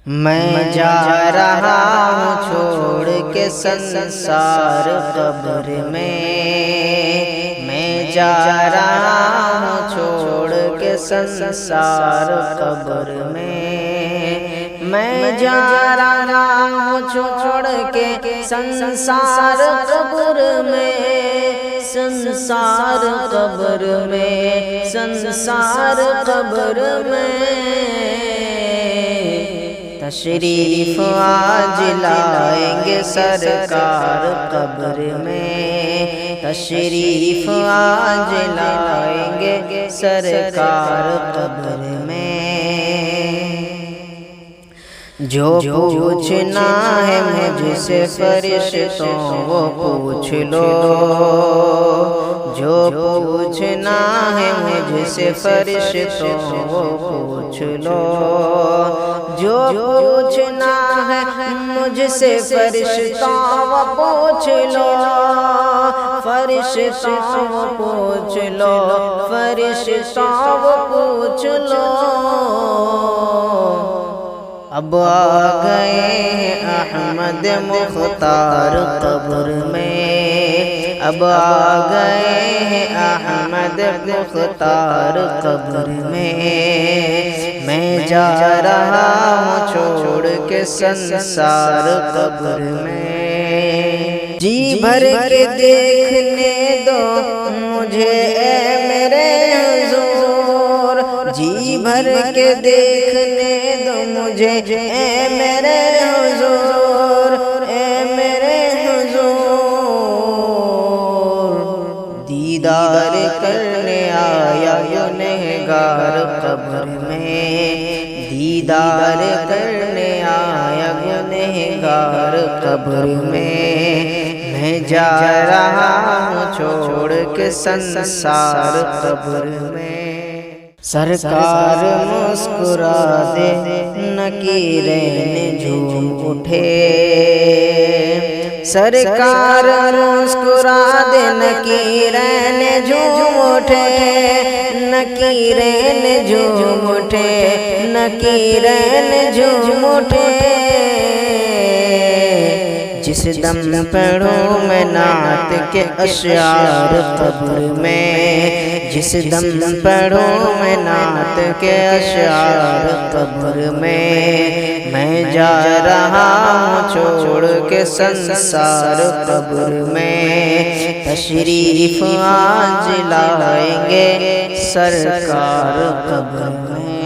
میں جا رہا ہوں چھوڑ کے سنسار قبر میں جا رہا ہوں چھوڑ کے سنسار قبر میں جا رہا ہوں چھوڑ کے سنسار قبر میں سنسار قبر میں سنسار قبر میں تشریف آج لائیں گے سرکار قبر میں تشریف آج لائیں گے سرکار قبر میں جو پوچھنا ہے مجھ سے فرشتوں وہ پوچھ لو جو پوچھنا ہے مجھ سے فرشتوں وہ پوچھ لو جو پوچھنا ہے مجھ سے فرشتوں وہ پوچھ لو فرشتوں وہ پوچھ لو فرشتوں وہ پوچھ لو اب آ گئے ہیں احمد مختار قبر میں اب آ گئے ہیں احمد مختار قبر میں جا رہا ہوں چھوڑ کے سنسار قبر میں جی بھر کے دیکھنے دو مجھے اے میرے حضور جی بھر کے دیکھنے دو مجھے اے میرے حضور اے میرے حضور دیدار کرنے آیا گنہگار قبر میں دیدار کرنے آیا گنہگار قبر میں جا رہا ہوں چھوڑ کے سنسار قبر میں سرکار مسکرا دے نکیرین جھوم اٹھے سرکار مسکرا دے نکیرین جھوم اٹھے نکیرین جھوم اٹھے نکیرین جھوم اٹھے جس دم پڑھوں میں نعت کے اشعار قبر میں جس دم پڑھوں میں نعت کے اشعار قبر میں جا رہا ہوں چھوڑ کے سنسار قبر میں تشریف آج لائیں گے سرکار قبر میں